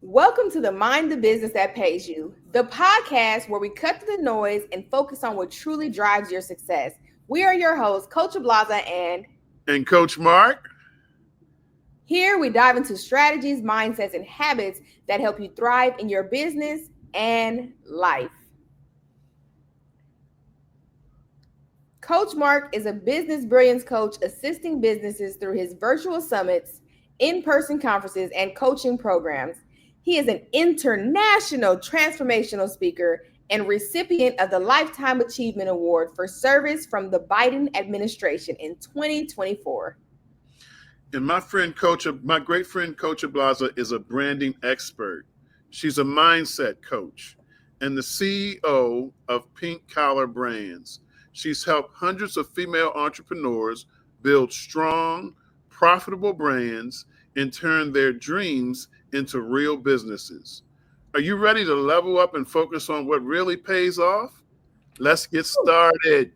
Welcome to the Mind the Business That Pays You, the podcast where we cut through the noise and focus on what truly drives your success. We are your hosts, Coach Ablaza And Coach Mark. here we dive into strategies, mindsets, and habits that help you thrive in your business and life. Coach Mark is a business brilliance coach assisting businesses through his virtual summits, in person conferences, and coaching programs. He is an international transformational speaker and recipient of the Lifetime Achievement Award for service from the Biden administration in 2024. And my great friend Coach Ablaza is a branding expert. She's a mindset coach and the CEO of Pink Collar Brands. She's helped hundreds of female entrepreneurs build strong, profitable brands and turn their dreams into real businesses. Are you ready to level up and focus on what really pays off? Let's get started.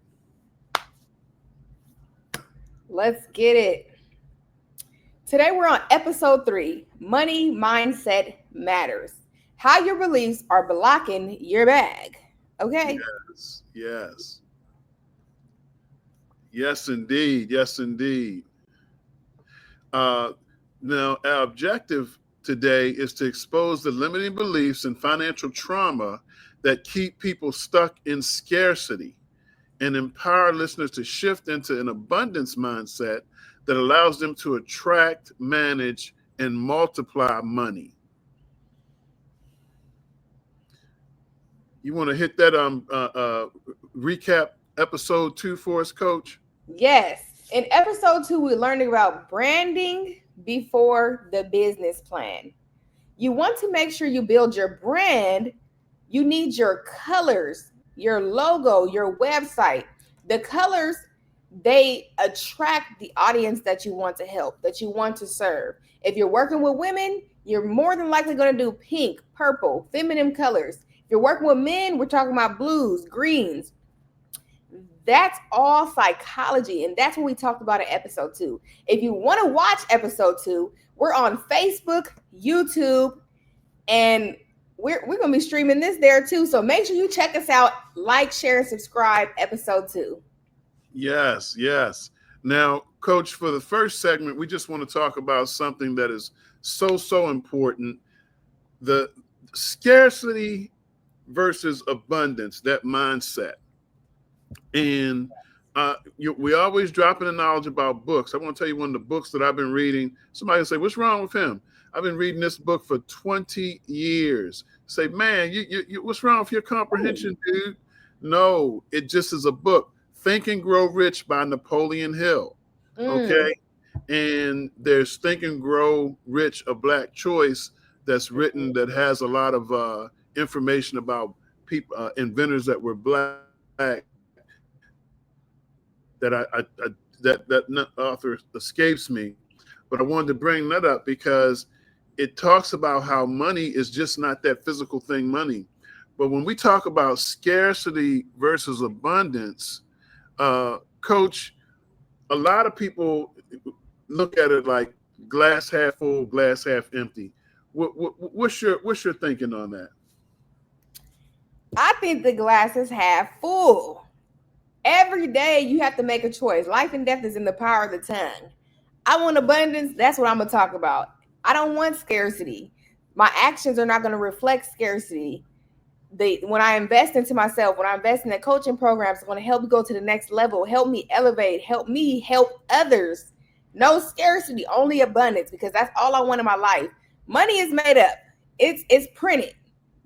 Let's get it. Today we're on episode 3, Money Mindset Matters. How your beliefs are blocking your bag. Okay? Yes, yes. Yes, indeed. Yes, indeed. Uh, Now, our objective today is to expose the limiting beliefs and financial trauma that keep people stuck in scarcity and empower listeners to shift into an abundance mindset that allows them to attract, manage, and multiply money. You want to hit that recap episode 2 for us, Coach? Yes. In episode 2, we learned about branding before the business plan. You want to make sure you build your brand. You need your colors, your logo, your website. The colors, they attract the audience that you want to help, that you want to serve. If you're working with women, you're more than likely going to do pink, purple, feminine colors. If you're working with men, we're talking about blues, greens. That's all psychology. And that's what we talked about in episode 2. If you want to watch episode 2, we're on Facebook, YouTube, and we're going to be streaming this there too. So make sure you check us out, like, share, and subscribe episode 2. Yes, yes. Now, Coach, for the first segment, we just want to talk about something that is so important. The scarcity versus abundance, that mindset. And we always drop in the knowledge about books. I want to tell you one of the books that I've been reading. Somebody will say, what's wrong with him? I've been reading this book for 20 years. Say, man, what's wrong with your comprehension, dude? No, it just is a book. Think and Grow Rich by Napoleon Hill. Okay. And there's Think and Grow Rich, a Black Choice that's written that has a lot of information about people, inventors that were Black that author escapes me. But I wanted to bring that up because it talks about how money is just not that physical thing, money. But when we talk about scarcity versus abundance, Coach, a lot of people look at it like glass half full, glass half empty. What's your thinking on that? I think the glass is half full. Every day you have to make a choice. Life and death is in the power of the tongue. I want abundance. That's what I'm going to talk about. I don't want scarcity. My actions are not going to reflect scarcity. When I invest into myself, when I invest in the coaching programs, it's going to help me go to the next level, help me elevate, help me help others. No scarcity, only abundance, because that's all I want in my life. Money is made up. It's printed.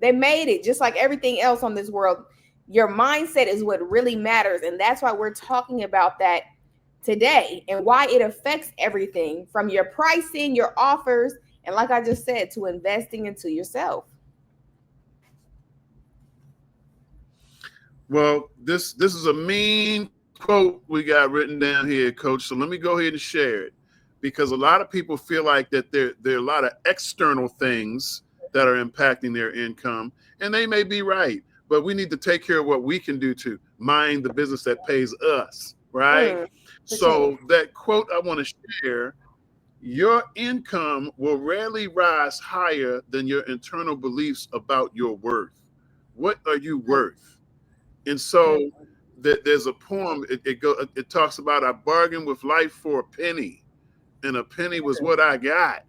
They made it just like everything else on this world. Your mindset is what really matters. And that's why we're talking about that today and why it affects everything from your pricing, your offers, and like I just said, to investing into yourself. Well, this is a mean quote we got written down here, Coach. So let me go ahead and share it, because a lot of people feel like that there are a lot of external things that are impacting their income, and they may be right, but we need to take care of what we can do to mind the business that pays us, right? So that quote I want to share, your income will rarely rise higher than your internal beliefs about your worth. What are you worth? And so there's a poem. It talks about, I bargained with life for a penny, and a penny was what I got.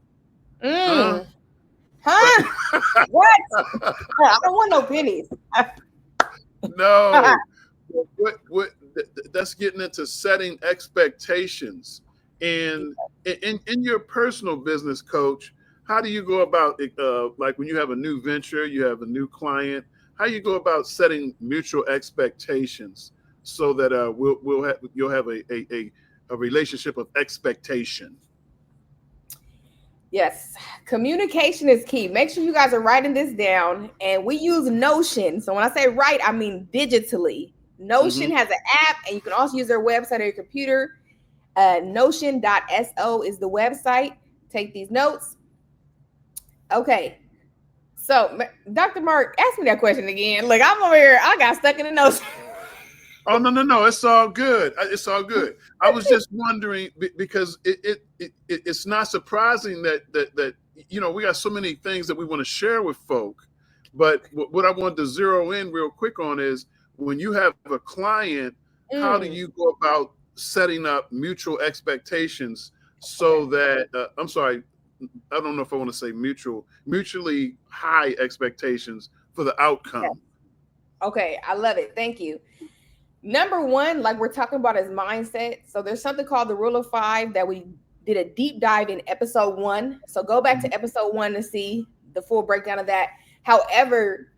Huh? Mm. Huh? What? I don't want no pennies. No. That's getting into setting expectations. And in your personal business, coach, how do you go about it, like when you have a new venture, you have a new client, how you go about setting mutual expectations so that you'll have a relationship of expectation? Yes, communication is key. Make sure you guys are writing this down. And we use Notion. So when I say write, I mean digitally. Notion Hmm. has an app, and you can also use their website or your computer. Notion.so is the website. Take these notes. Okay. So, Dr. Mark, ask me that question again. Look, I'm over here. I got stuck in the Notion. Oh, no, no, no! It's all good. It's all good. I was just wondering because it's not surprising that we got so many things that we want to share with folk, but what I wanted to zero in real quick on is when you have a client, how do Mm, you go about setting up mutual expectations so okay. that I'm sorry, I don't know if I want to say mutually high expectations for the Yeah. outcome. Okay. I love it. Thank you. Number one, like we're talking about, is mindset. So there's something called the rule of five that we did a deep dive in episode one. So go back to episode one to see the full breakdown of that. However,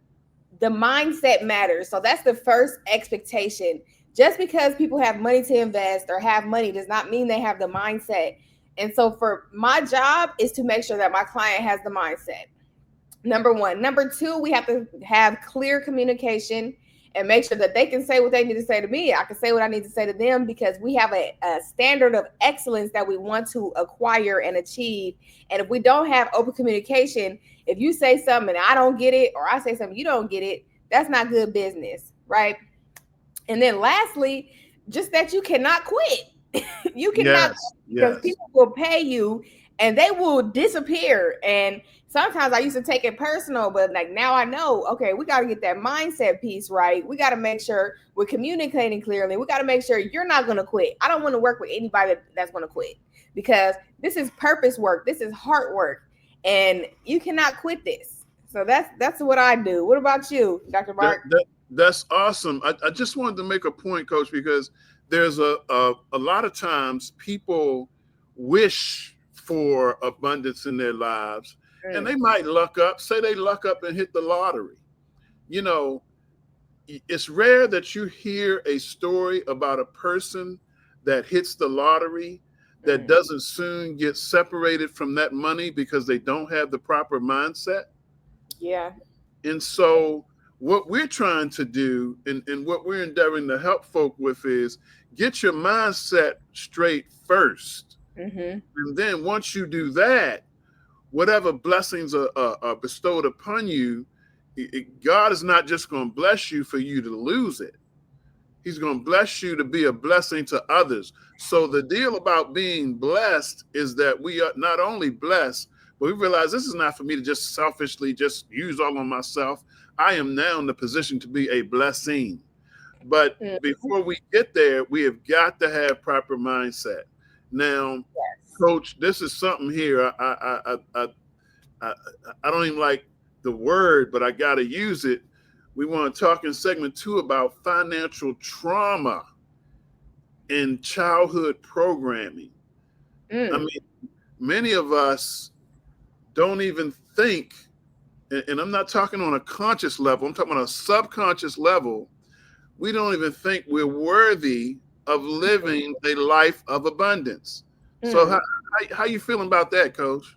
the mindset matters. So that's the first expectation. Just because people have money to invest or have money does not mean they have the mindset. And so for my job is to make sure that my client has the mindset. Number one. Number two, we have to have clear communication and make sure that they can say what they need to say to me. I can say what I need to say to them because we have a standard of excellence that we want to acquire and achieve. And if we don't have open communication, if you say something and I don't get it, or I say something you don't get it, that's not good business, right? And then lastly, just that you cannot quit. You cannot Yes, quit because yes. people will pay you and they will disappear. And sometimes I used to take it personal, but like now I know, okay, we got to get that mindset piece right. We got to make sure we're communicating clearly. We got to make sure you're not going to quit. I don't want to work with anybody that's going to quit because this is purpose work. This is heart work, and you cannot quit this. So that's what I do. What about you, Dr. That, Mark? that that's awesome. I just wanted to make a point, Coach, because there's a lot of times people wish for abundance in their lives, and Mm, they might say they luck up and hit the lottery. You know, it's rare that you hear a story about a person that hits the lottery that mm. doesn't soon get separated from that money because they don't have the proper mindset. Yeah. And so, what we're trying to do and what we're endeavoring to help folk with is get your mindset straight first. Mm-hmm. And then, once you do that, whatever blessings are bestowed upon you, God is not just going to bless you for you to lose it. He's going to bless you to be a blessing to others. So the deal about being blessed is that we are not only blessed, but we realize this is not for me to just selfishly just use all on myself. I am now in the position to be a blessing. But Mm. before we get there, we have got to have proper mindset. Now, Yes. Coach, this is something here. I, I don't even like the word, but I got to use it. We want to talk in segment two about financial trauma in childhood programming. I Mm. mean, many of us don't even think, and I'm not talking on a conscious level, I'm talking on a subconscious level. We don't even think we're worthy of living a life of abundance. So, Mm. how you feeling about that, Coach?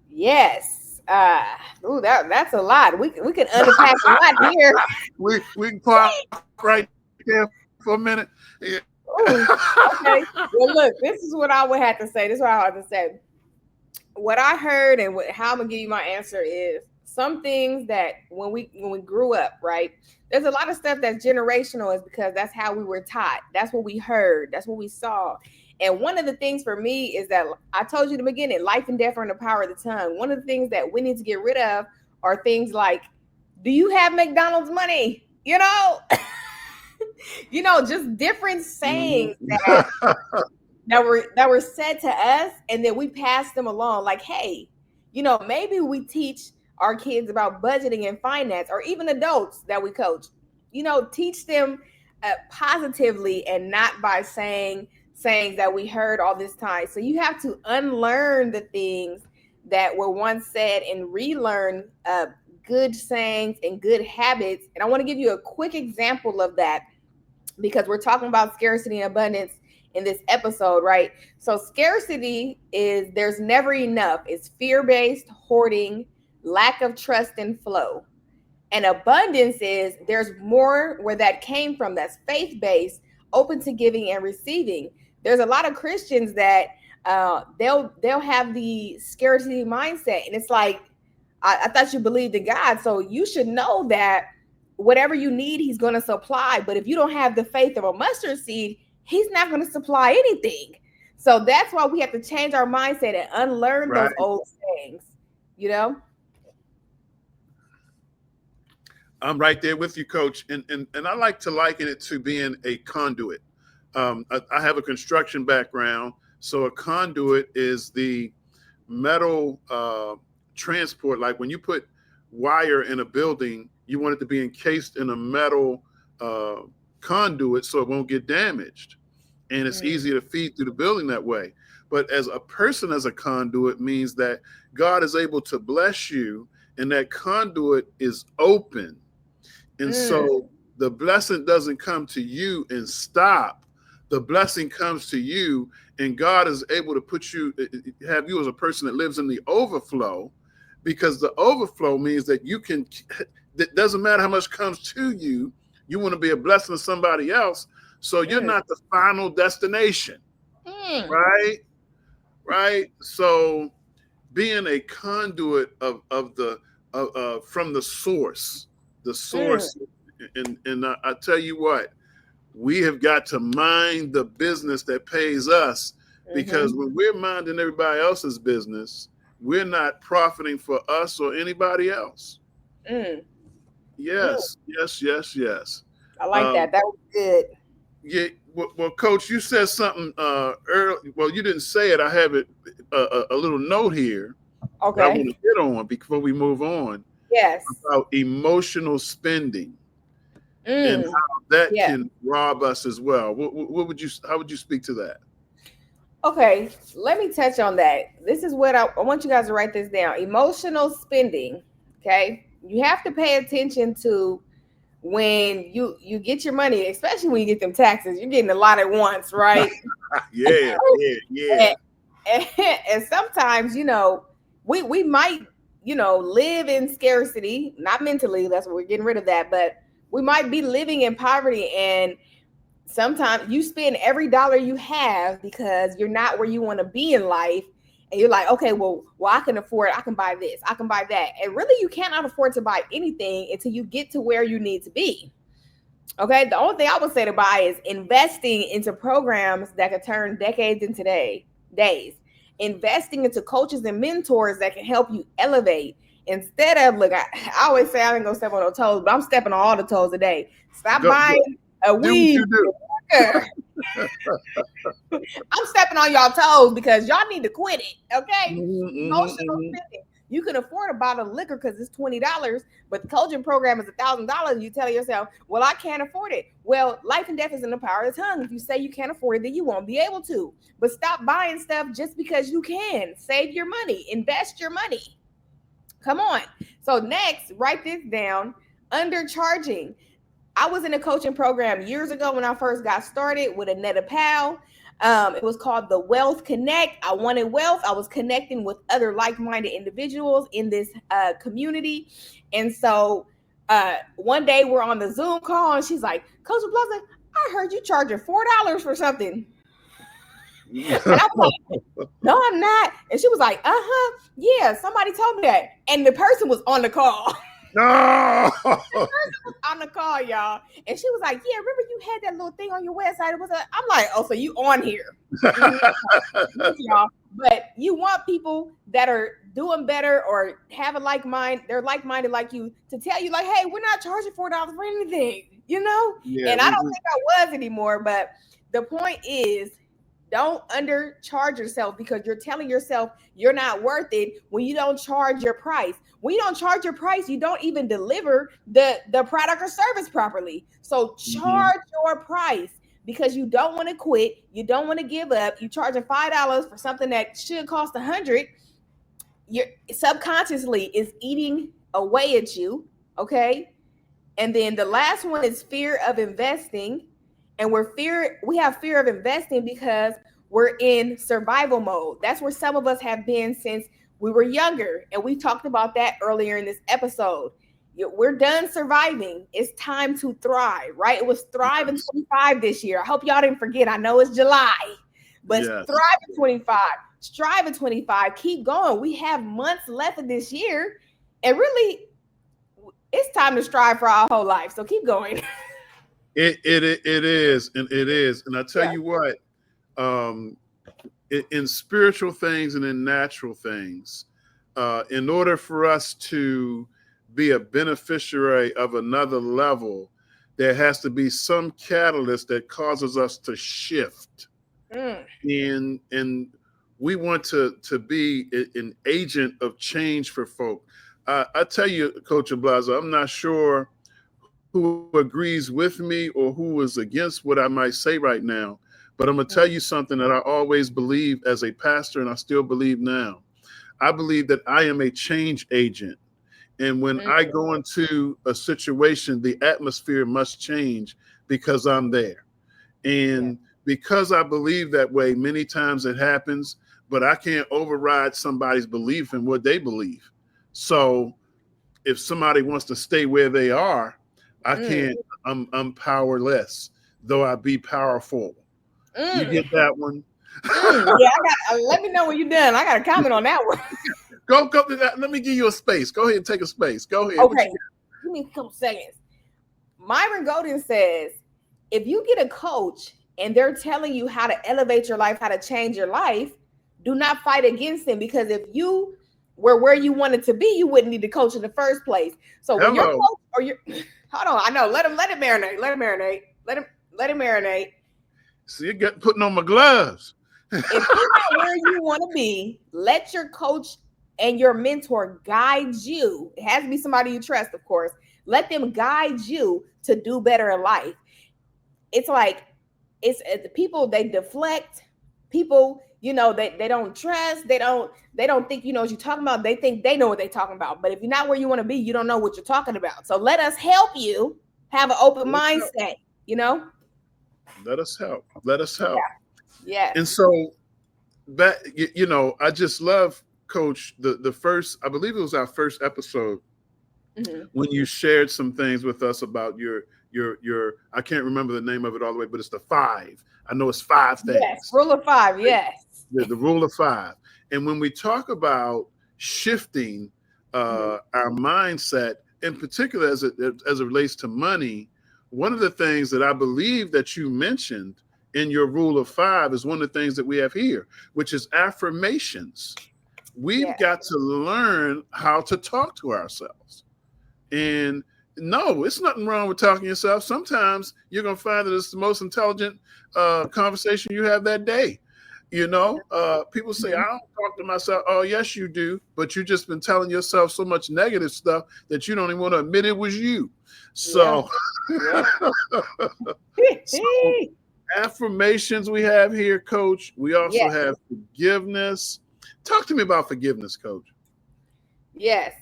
Yes. Ooh, that's a lot. We can unpack a lot here. We can park right there for a minute. Yeah. Ooh. Okay. Well, look, this is what I would have to say. This is what I have to say. What I heard and how I'm gonna give you my answer is some things that when we grew up, right? There's a lot of stuff that's generational, is because that's how we were taught. That's what we heard. That's what we saw. And one of the things for me is that I told you in the beginning, life and death are in the power of the tongue. One of the things that we need to get rid of are things like, do you have McDonald's money? Just different sayings that were said to us, and then we pass them along. Like, hey, maybe we teach our kids about budgeting and finance, or even adults that we coach. Teach them positively, and not by sayings that we heard all this time. So you have to unlearn the things that were once said and relearn good sayings and good habits. And I want to give you a quick example of that, because we're talking about scarcity and abundance in this episode, right? So scarcity is there's never enough. It's fear-based, hoarding, lack of trust and flow. And abundance is there's more, where that came from. That's faith-based, open to giving and receiving. There's a lot of Christians that they'll have the scarcity mindset, and it's like, I thought you believed in God, so you should know that whatever you need, He's going to supply. But if you don't have the faith of a mustard seed, He's not going to supply anything. So that's why we have to change our mindset and unlearn those old sayings. I'm right there with you, Coach. And I like to liken it to being a conduit. I have a construction background. So a conduit is the metal transport. Like when you put wire in a building, you want it to be encased in a metal conduit so it won't get damaged. And it's easier to feed through the building that way. But as a person, as a conduit, means that God is able to bless you, and that conduit is open. And so the blessing doesn't come to you and stop. The blessing comes to you, and God is able to have you as a person that lives in the overflow, because the overflow means that it doesn't matter how much comes to you, you want to be a blessing to somebody else. So you're not the final destination, right? Right. So being a conduit from the source, and I tell you what, we have got to mind the business that pays us, because when we're minding everybody else's business, we're not profiting for us or anybody else. Yes. I like that. That was good. Yeah. Well, Coach, you said something early. Well, you didn't say it. I have it a little note here. Okay. I want to hit on before we move on. Yes. About emotional spending and how that can rob us as well. How would you speak to that? Okay, let me touch on that. This is what I want you guys to write this down. Emotional spending. Okay, you have to pay attention to when you get your money, especially when you get them taxes. You're getting a lot at once, right? Yeah. And sometimes, we might, live in scarcity, not mentally. That's what we're getting rid of that. But we might be living in poverty, and sometimes you spend every dollar you have because you're not where you want to be in life. And you're like, okay, well, I can afford it. I can buy this. I can buy that. And really, you cannot afford to buy anything until you get to where you need to be. Okay. The only thing I would say to buy is investing into programs that could turn decades into days. Investing into coaches and mentors that can help you elevate. Instead of, look, I always say I ain't gonna step on no toes, but I'm stepping on all the toes today. Stop buying a weed. I'm stepping on y'all toes because y'all need to quit it, okay? Emotional spending. You can afford a bottle of liquor because it's $20, but the coaching program is $1,000. You tell yourself, well, I can't afford it. Well, life and death is in the power of the tongue. If you say you can't afford it, then you won't be able to. But stop buying stuff just because you can. Save your money. Invest your money. Come on. So next, write this down. Undercharging. I was in a coaching program years ago when I first got started with Anetta Powell. It was called the Wealth Connect. I wanted wealth. I was connecting with other like-minded individuals in this community. And so one day we're on the Zoom call, and she's like, Coach Ablaza, I heard you charging $4 for something. And I was like, no, I'm not. And she was like, yeah, somebody told me that. And the person was on the call. No. On the call, y'all, and she was like, "Yeah, remember you had that little thing on your website? It was a." I'm like, "Oh, so you on here?" Mhm. Yes, y'all. But you want people that are doing better or have a like mind, they're like minded like you, to tell you like, "Hey, we're not charging $4 for anything," you know. Yeah, And I don't think I was anymore. But the point is, don't undercharge yourself because you're telling yourself you're not worth it when you don't charge your price. When you don't charge your price, you don't even deliver the product or service properly. So mhm. charge your price because you don't want to quit, you don't want to give up. You charging $5 for something that should cost 100. Your subconsciously is eating away at you. Okay, and then the last one is fear of investing. And we have fear of investing because we're in survival mode. That's where some of us have been since we were younger. And we talked about that earlier in this episode. We're done surviving. It's time to thrive, right? It was Thrive in Yes. 25 this year. I hope y'all didn't forget. I know it's July, but Yes. Thrive in 25, Strive in 25. Keep going. We have months left of this year. And really, it's time to strive for our whole life. So keep going. It is, and it is, and I tell Yeah. you what, um, in spiritual things and in natural things, in order for us to be a beneficiary of another level, there has to be some catalyst that causes us to shift. Mm, And we want to be an agent of change for folk. I tell you, Coach Ablaza, I'm not sure who agrees with me or who is against what I might say right now, but I'm gonna tell you mm, something that I always believed as a pastor, and I still believe now. I believe that I am a change agent. And when mm, I go into a situation, the atmosphere must change because I'm there. yeah. And because I believe that way, many times it happens, but I can't override somebody's belief in what they believe. So if somebody wants to stay where they are, I Mm, can't, I'm powerless, though I be powerful. You mm, get that one? Yeah, I got. Let me know when you're done. I got a comment on that one. Go to that. Let me give you a space. Go ahead and take a space. Go ahead. What Okay, you got? give me a couple seconds. Myron Golden says, if you get a coach and they're telling you how to elevate your life, how to change your life, do not fight against them because if you were where you wanted to be, you wouldn't need the coach in the first place. So when your Hello. coach or your hold on, I know, let it marinate, let it marinate. See, you get putting on my gloves. If you're not where you want to be, let your coach and your mentor guide you. It has to be somebody you trust, of course. Let them guide you to do better in life. It's like the people, they deflect. People, they don't trust. They don't think you know what you're talking about. They think they know what they're talking about. But if you're not where you want to be, you don't know what you're talking about. So let us help you have an open Let us help. mindset. You know? Let us help. Let us Yeah. help. Yes. And so that I just love, Coach, the first, I believe it was our first episode Hmm. when you shared some things with us about your I can't remember the name of it all the way, but it's the five. I know it's five Yes. things. Rule of five. Yes. The rule of five. And when we talk about shifting Hmm. our mindset, in particular as it relates to money, one of the things that I believe that you mentioned in your rule of five is one of the things that we have here, which is affirmations. We've Yes. got to learn how to talk to ourselves. And no, it's nothing wrong with talking to yourself. Sometimes you're going to find that it's the most intelligent conversation you have that day. People say, I Mhm. don't talk to myself. Oh, yes, you do. But you've just been telling yourself so much negative stuff that you don't even want to admit it was you. Yeah. So, Yeah. so affirmations we have here, Coach. We also Yes. have forgiveness. Talk to me about forgiveness, Coach. Yes.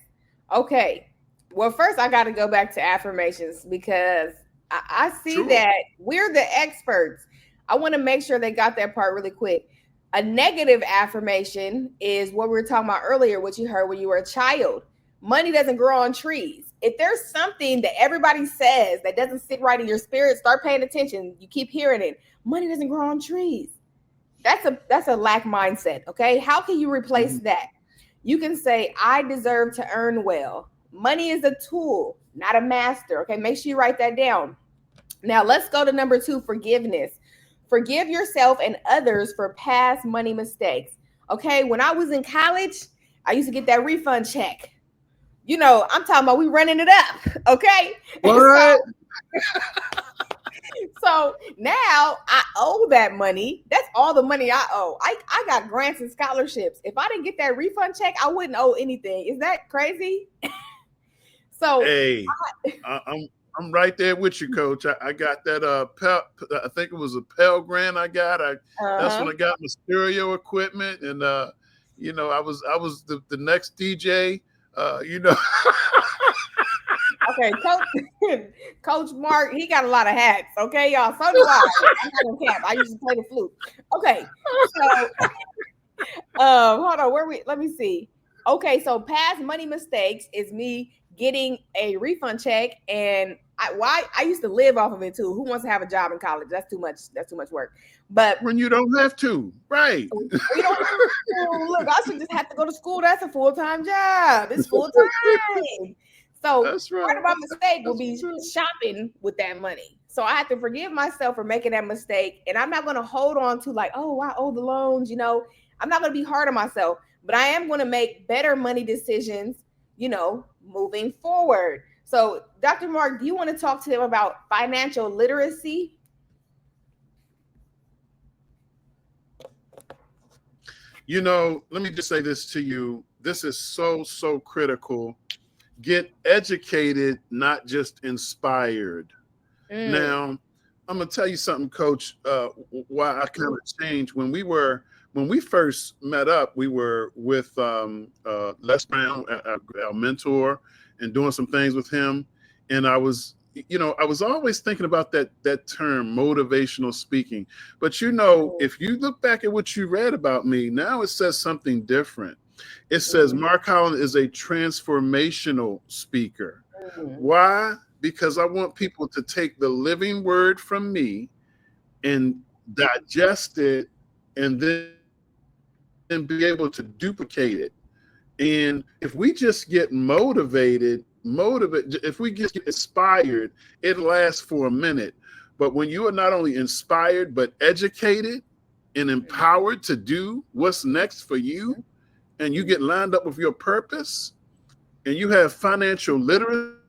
Okay. Well, first I got to go back to affirmations because I see Sure. that we're the experts. I want to make sure they got that part really quick. A negative affirmation is what we were talking about earlier, what you heard when you were a child. Money doesn't grow on trees. If there's something that everybody says that doesn't sit right in your spirit, start paying attention. You keep hearing it. Money doesn't grow on trees. That's a lack mindset. Okay. How can you replace Mhm. that? You can say, I deserve to earn well. Money is a tool, not a master. Okay, make sure you write that down. Now let's go to number 2, forgiveness. Forgive yourself and others for past money mistakes. Okay, when I was in college, I used to get that refund check. I'm talking about we running it up. Okay. And What? so now I owe that money. That's all the money I owe. I got grants and scholarships. If I didn't get that refund check, I wouldn't owe anything. Is that crazy? So Hey, I'm right there with you, Coach. I got that I think it was a Pell Grant I got. That's when I got my stereo equipment, and I was the next DJ. okay, Coach Mark, he got a lot of hats. Okay, y'all. So do I. I'm not gonna cap. I used to play the flute. Okay, so hold on. Let me see. Okay, so past money mistakes is me getting a refund check, and I used to live off of it too. Who wants to have a job in college? That's too much work. But when you don't have to, right? We don't have to. Look, I should just have to go to school. That's a full-time job. It's full-time. So That's right. part of my mistake will be shopping with that money. So I have to forgive myself for making that mistake. And I'm not going to hold on to like, oh, I owe the loans. I'm not going to be hard on myself, but I am going to make better money decisions, moving forward. So Dr. Mark, do you want to talk to them about financial literacy? Let me just say this to you. This is so critical. Get educated, not just inspired. Now, I'm gonna tell you something, Coach. Why I kind of changed when we first met up. We were with Les Brown, our mentor, and doing some things with him. And I was always thinking about that term, motivational speaking. But if you look back at what you read about me, now it says something different. It says Mark Holland is a transformational speaker. Why? Because I want people to take the living word from me and digest it and then be able to duplicate it. And if we just get motivated, if we just get inspired, it lasts for a minute. But when you are not only inspired, but educated and empowered to do what's next for you, and you get lined up with your purpose, and you have financial literacy,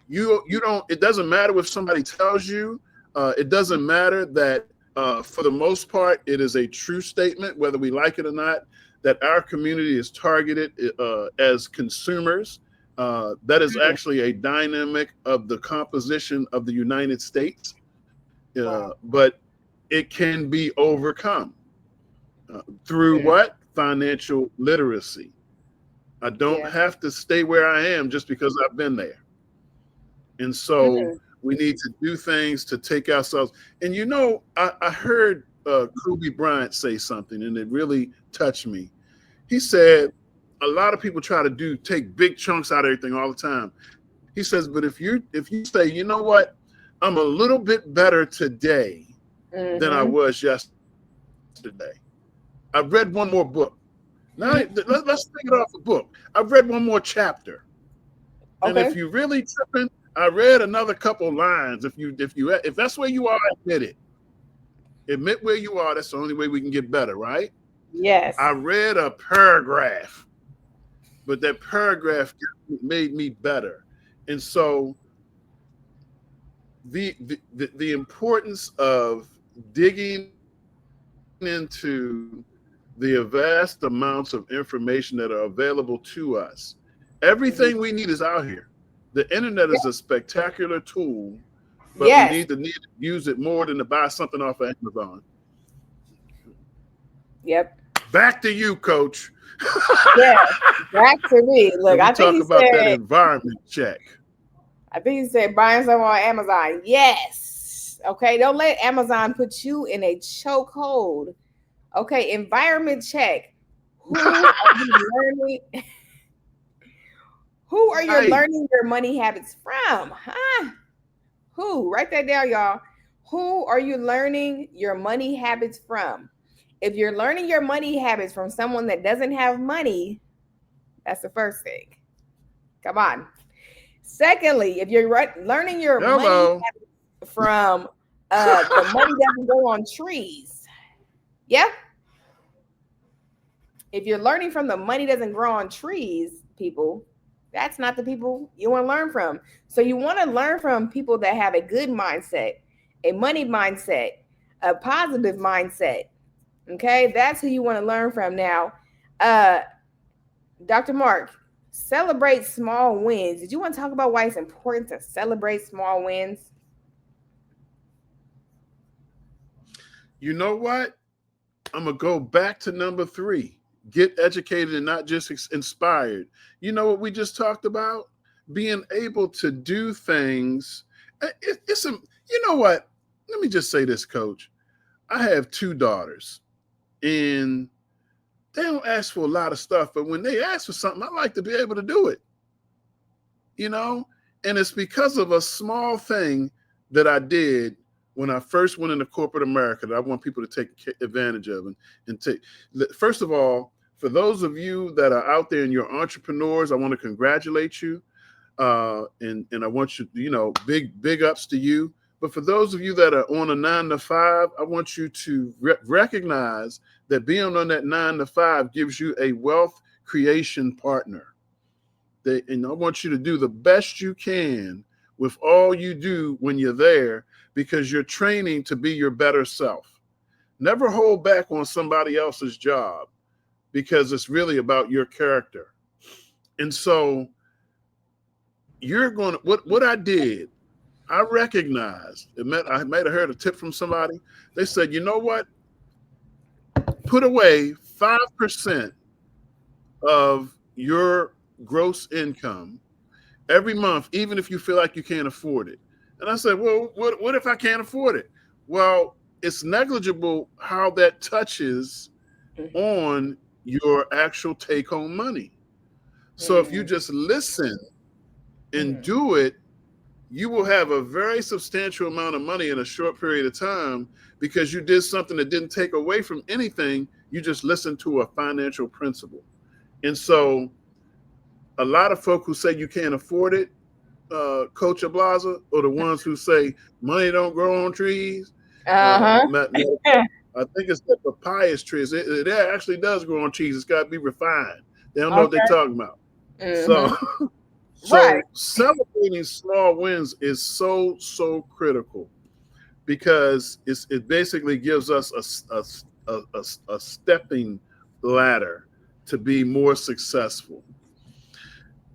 it doesn't matter if somebody tells you, it doesn't matter that for the most part, it is a true statement, whether we like it or not, that our community is targeted as consumers. That is actually a dynamic of the composition of the United States, but it can be overcome through what? Financial literacy. I don't have to stay where I am just because I've been there. And so we need to do things to take ourselves. And I heard Kobe Bryant say something, and it really touched me. He said, a lot of people try to take big chunks out of everything all the time. He says, but if you say, you know what, I'm a little bit better today than I was yesterday. I've read one more book. Now let's take it off a book. I've read one more chapter. And if you're really tripping, I read another couple lines. If that's where you are, admit it. Admit where you are. That's the only way we can get better, right? Yes. I read a paragraph, but that paragraph made me better. And so the importance of digging into the vast amounts of information that are available to us. Everything we need is out here. The internet is a spectacular tool, but we need to use it more than to buy something off of Amazon. Yep. Back to you, Coach. Back to me. Look, I think talk about that environment check. I think he said buying something on Amazon. Yes. Okay. Don't let Amazon put you in a chokehold. Okay. Environment check. Who are you learning? Who are you learning your money habits from? Who? Write that down, y'all. Who are you learning your money habits from? If you're learning your money habits from someone that doesn't have money, That's the first thing. Come on. Secondly, if you're learning your money Hello. from the money doesn't grow on trees. Yeah. If you're learning from the money doesn't grow on trees, people, that's not the people you want to learn from. So you want to learn from people that have a good mindset, a money mindset, a positive mindset. Okay, that's who you want to learn from. Now, uh, Dr. Mark, celebrate small wins. Did you want to talk about why it's important to celebrate small wins? You know what? I'm going to go back to number 3. Get educated and not just inspired. You know what we just talked about? Being able to do things. It's a, you know what? Let me just say this, Coach. I have 2 daughters, and they don't ask for a lot of stuff, but when they ask for something, I like to be able to do it, you know? And it's because of a small thing that I did when I first went into corporate America that I want people to take advantage of. And take, first of all, for those of you that are out there and you're entrepreneurs, I want to congratulate you. And I want you, big ups to you. But for those of you that are on a 9 to 5, I want you to recognize that being on that 9 to 5 gives you a wealth creation partner. And I want you to do the best you can with all you do when you're there, because you're training to be your better self. Never hold back on somebody else's job, because it's really about your character. And so you're going to, what I did, I recognized, I might have heard a tip from somebody. They said, you know what? Put away 5% of your gross income every month, even if you feel like you can't afford it. And I said, well, what if I can't afford it? Well, it's negligible how that touches on your actual take home money. So if you Mm-hmm. just listen and Mm-hmm. do it, you will have a very substantial amount of money in a short period of time, because you did something that didn't take away from anything. You just listened to a financial principle. And so a lot of folk who say you can't afford it, Coach Ablaza, or the ones who say money don't grow on trees. Uh-huh. I think it's the papayas trees. It actually does grow on trees. It's got to be refined. They don't know what they're Okay. talking about. So, Mm-hmm. Right. so celebrating small wins is so critical, because it basically gives us a stepping ladder to be more successful.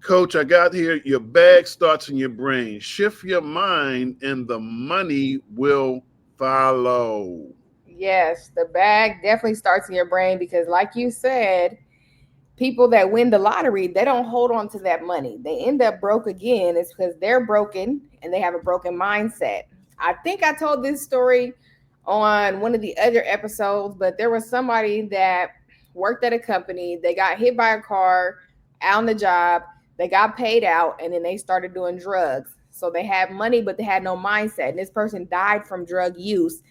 Coach, I got here. Your bag starts in your brain. Shift your mind, and the money will follow. Yes, the bag definitely starts in your brain because, like you said, people that win the lottery, they don't hold on to that money. They end up broke again. It's because they're broken and they have a broken mindset. I think I told this story on one of the other episodes, but there was somebody that worked at a company. They got hit by a car on the job. They got paid out and then they started doing drugs. So they had money, but they had no mindset. And this person died from drug use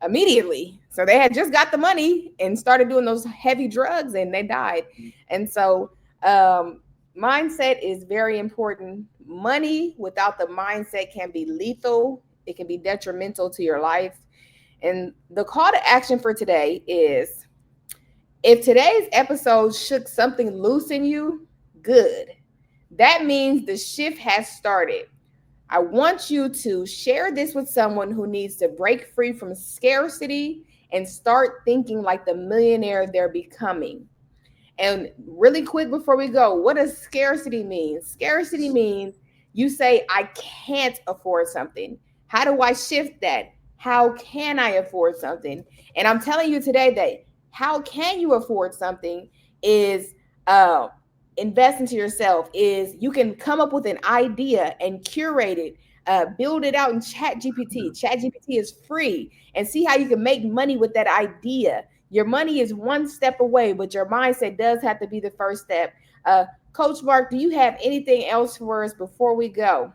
immediately. So they had just got the money and started doing those heavy drugs and they died. And so mindset is very important. Money without the mindset can be lethal, it can be detrimental to your life. And the call to action for today is, if today's episode shook something loose in you, good. That means the shift has started. I want you to share this with someone who needs to break free from scarcity and start thinking like the millionaire they're becoming. And really quick before we go, what does scarcity mean? Scarcity means you say, I can't afford something. How do I shift that? How can I afford something? And I'm telling you today that how can you afford something is uh, invest into yourself, is you can come up with an idea and curate it, build it out in chat gpt. Chat gpt is free, and see how you can make money with that idea. Your money is one step away, but your mindset does have to be the first step. Coach Mark, do you have anything else for us before we go?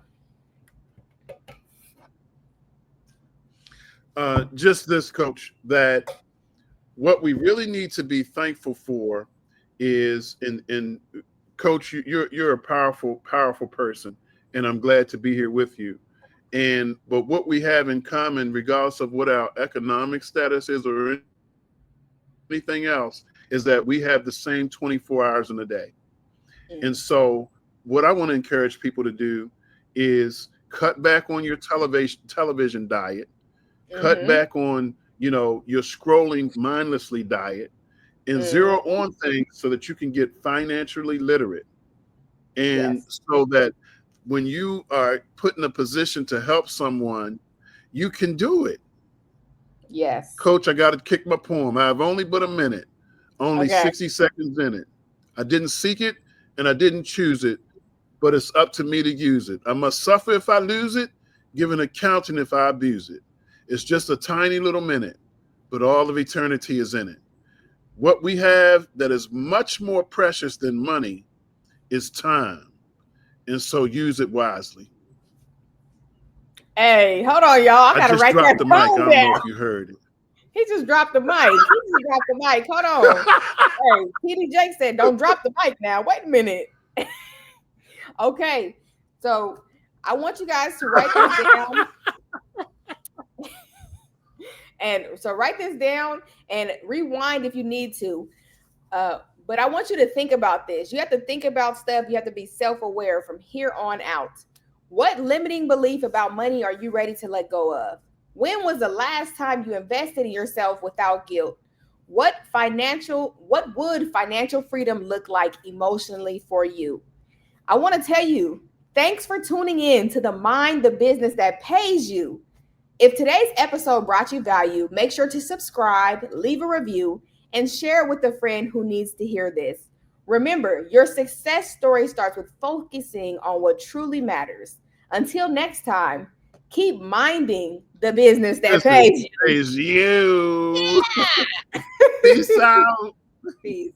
Just this, Coach, that what we really need to be thankful for is, and Coach, you're a powerful person, and I'm glad to be here with you. And but what we have in common, regardless of what our economic status is or anything else, is that we have the same 24 hours in a day. And so, what I want to encourage people to do is cut back on your television diet, cut back Mm-hmm. on your scrolling mindlessly diet, and zero Mm-hmm. on things so that you can get financially literate. And Yes. so that when you are put in a position to help someone, you can do it. Yes. Coach, I got to kick my poem. I have only but a minute, only Okay. 60 seconds in it. I didn't seek it and I didn't choose it, but it's up to me to use it. I must suffer if I lose it, give an accounting if I abuse it. It's just a tiny little minute, but all of eternity is in it. What we have that is much more precious than money is time. And so use it wisely. Hey, hold on, y'all. I I gotta just write that dropped the mic. I phone don't know down. if you heard it. He just dropped the mic. He just dropped the mic. Hold on. Hey, TD Jake said, "Don't drop the mic now." Wait a minute. Okay, so I want you guys to write this down, and so write this down and rewind if you need to. But I want you to think about this. You have to think about stuff. You have to be self-aware from here on out. What limiting belief about money are you ready to let go of? When was the last time you invested in yourself without guilt? What would financial freedom look like emotionally for you? I want to tell you, thanks for tuning in to the Mind the Business That Pays You. If today's episode brought you value, make sure to subscribe, leave a review, and share it with a friend who needs to hear this. Remember, your success story starts with focusing on what truly matters. Until next time, keep minding the business that This is pays you. praise you. Peace out. Peace.